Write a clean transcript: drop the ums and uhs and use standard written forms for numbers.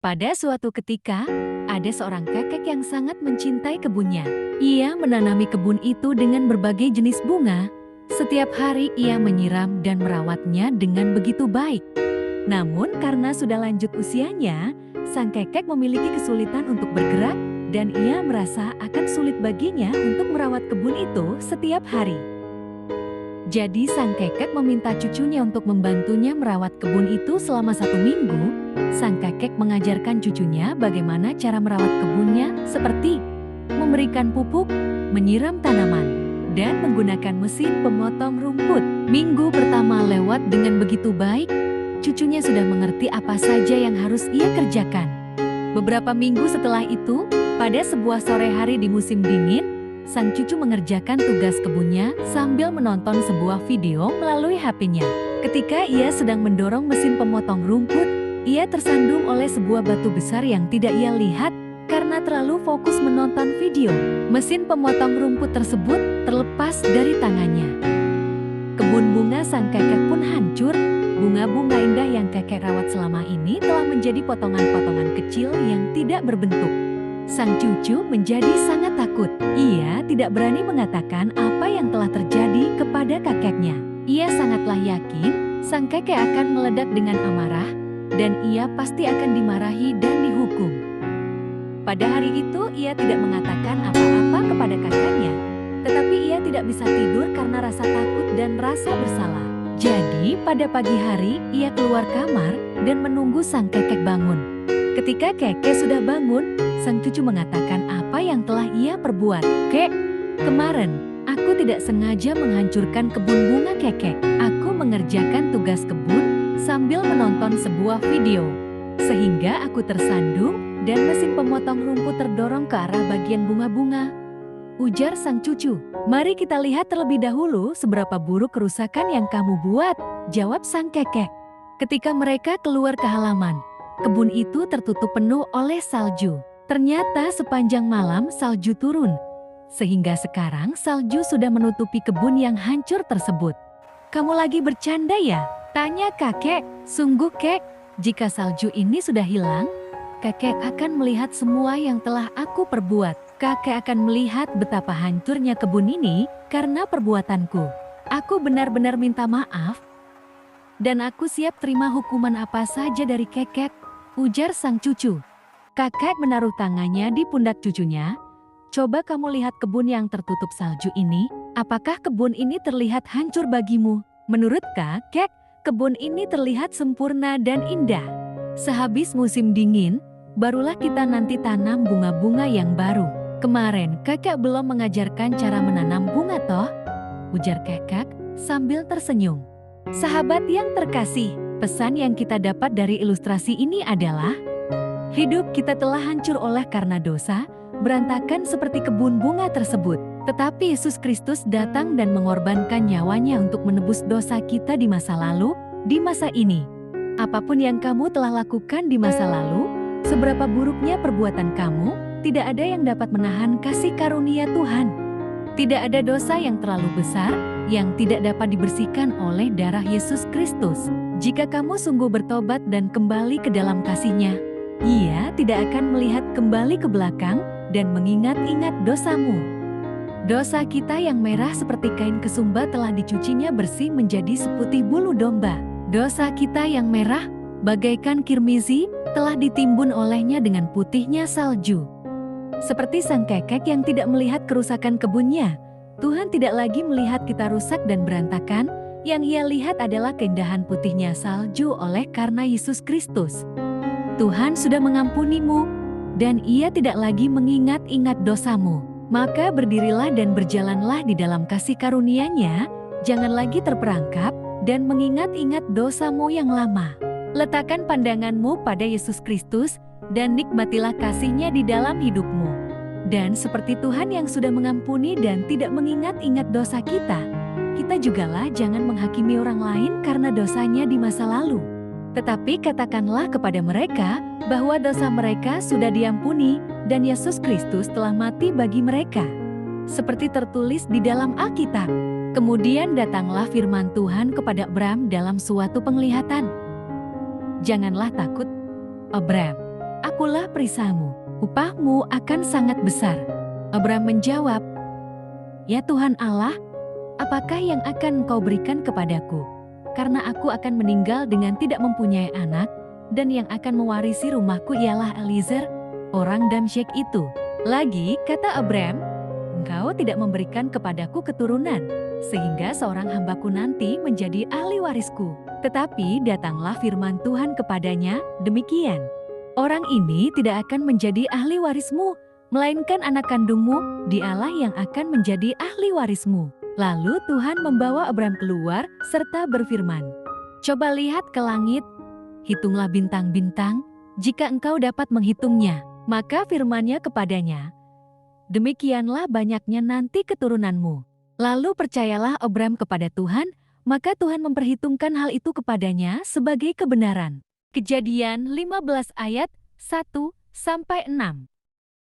Pada suatu ketika, ada seorang kakek yang sangat mencintai kebunnya. Ia menanami kebun itu dengan berbagai jenis bunga. Setiap hari ia menyiram dan merawatnya dengan begitu baik. Namun karena sudah lanjut usianya, sang kakek memiliki kesulitan untuk bergerak dan ia merasa akan sulit baginya untuk merawat kebun itu setiap hari. Jadi sang kakek meminta cucunya untuk membantunya merawat kebun itu selama 1 minggu. Sang kakek mengajarkan cucunya bagaimana cara merawat kebunnya seperti memberikan pupuk, menyiram tanaman, dan menggunakan mesin pemotong rumput. Minggu pertama lewat dengan begitu baik, cucunya sudah mengerti apa saja yang harus ia kerjakan. Beberapa minggu setelah itu, pada sebuah sore hari di musim dingin, sang cucu mengerjakan tugas kebunnya sambil menonton sebuah video melalui HP-nya. Ketika ia sedang mendorong mesin pemotong rumput, ia tersandung oleh sebuah batu besar yang tidak ia lihat karena terlalu fokus menonton video. Mesin pemotong rumput tersebut terlepas dari tangannya. Kebun bunga sang kakek pun hancur. Bunga-bunga indah yang kakek rawat selama ini telah menjadi potongan-potongan kecil yang tidak berbentuk. Sang cucu menjadi sangat takut. Ia tidak berani mengatakan apa yang telah terjadi kepada kakeknya. Ia sangatlah yakin sang kakek akan meledak dengan amarah dan ia pasti akan dimarahi dan dihukum. Pada hari itu ia tidak mengatakan apa-apa kepada kakeknya, tetapi ia tidak bisa tidur karena rasa takut dan rasa bersalah. Jadi pada pagi hari ia keluar kamar dan menunggu sang kakek bangun. Ketika kakek sudah bangun, sang cucu mengatakan apa yang telah ia perbuat. "Kek, kemarin aku tidak sengaja menghancurkan kebun bunga kakek. Aku mengerjakan tugas kebun sambil menonton sebuah video. Sehingga aku tersandung dan mesin pemotong rumput terdorong ke arah bagian bunga-bunga," ujar sang cucu. "Mari kita lihat terlebih dahulu seberapa buruk kerusakan yang kamu buat," jawab sang kakek. Ketika mereka keluar ke halaman, kebun itu tertutup penuh oleh salju. Ternyata sepanjang malam salju turun, sehingga sekarang salju sudah menutupi kebun yang hancur tersebut. "Kamu lagi bercanda ya?" tanya kakek. "Sungguh kek, jika salju ini sudah hilang, kakek akan melihat semua yang telah aku perbuat. Kakek akan melihat betapa hancurnya kebun ini karena perbuatanku. Aku benar-benar minta maaf, dan aku siap terima hukuman apa saja dari kakek," ujar sang cucu. Kakek menaruh tangannya di pundak cucunya. "Coba kamu lihat kebun yang tertutup salju ini. Apakah kebun ini terlihat hancur bagimu? Menurut kakek, kebun ini terlihat sempurna dan indah. Sehabis musim dingin, barulah kita nanti tanam bunga-bunga yang baru. Kemarin kakek belum mengajarkan cara menanam bunga toh?" ujar kakek sambil tersenyum. Sahabat yang terkasih, pesan yang kita dapat dari ilustrasi ini adalah hidup kita telah hancur oleh karena dosa, berantakan seperti kebun bunga tersebut. Tetapi Yesus Kristus datang dan mengorbankan nyawanya untuk menebus dosa kita di masa lalu, di masa ini. Apapun yang kamu telah lakukan di masa lalu, seberapa buruknya perbuatan kamu, tidak ada yang dapat menahan kasih karunia Tuhan. Tidak ada dosa yang terlalu besar, yang tidak dapat dibersihkan oleh darah Yesus Kristus. Jika kamu sungguh bertobat dan kembali ke dalam kasih-Nya, Ia tidak akan melihat kembali ke belakang dan mengingat-ingat dosamu. Dosa kita yang merah seperti kain kesumba telah dicucinya bersih menjadi seputih bulu domba. Dosa kita yang merah, bagaikan kirmizi, telah ditimbun olehnya dengan putihnya salju. Seperti sang kakek yang tidak melihat kerusakan kebunnya, Tuhan tidak lagi melihat kita rusak dan berantakan. Yang Ia lihat adalah keindahan putihnya salju oleh karena Yesus Kristus. Tuhan sudah mengampunimu, dan Ia tidak lagi mengingat-ingat dosamu. Maka berdirilah dan berjalanlah di dalam kasih karunia-Nya, jangan lagi terperangkap dan mengingat-ingat dosamu yang lama. Letakkan pandanganmu pada Yesus Kristus, dan nikmatilah kasih-Nya di dalam hidupmu. Dan seperti Tuhan yang sudah mengampuni dan tidak mengingat-ingat dosa kita, kita jugalah jangan menghakimi orang lain karena dosanya di masa lalu. Tetapi katakanlah kepada mereka bahwa dosa mereka sudah diampuni dan Yesus Kristus telah mati bagi mereka. Seperti tertulis di dalam Alkitab. Kemudian datanglah firman Tuhan kepada Abram dalam suatu penglihatan. "Janganlah takut, Abram. Akulah perisamu, upahmu akan sangat besar. Abram menjawab, Ya Tuhan Allah, apakah yang akan Engkau berikan kepadaku? Karena aku akan meninggal dengan tidak mempunyai anak, dan yang akan mewarisi rumahku ialah Eliezer, orang Damsyik itu. Lagi, kata Abram, Engkau tidak memberikan kepadaku keturunan, sehingga seorang hambaku nanti menjadi ahli warisku. Tetapi datanglah firman Tuhan kepadanya, demikian. Orang ini tidak akan menjadi ahli warismu, melainkan anak kandungmu, dialah yang akan menjadi ahli warismu. Lalu Tuhan membawa Abram keluar serta berfirman, Coba lihat ke langit, hitunglah bintang-bintang, jika engkau dapat menghitungnya. Maka firman-Nya kepadanya, Demikianlah banyaknya nanti keturunanmu. Lalu percayalah Abram kepada Tuhan, maka Tuhan memperhitungkan hal itu kepadanya sebagai kebenaran. Kejadian 15 ayat 1-6.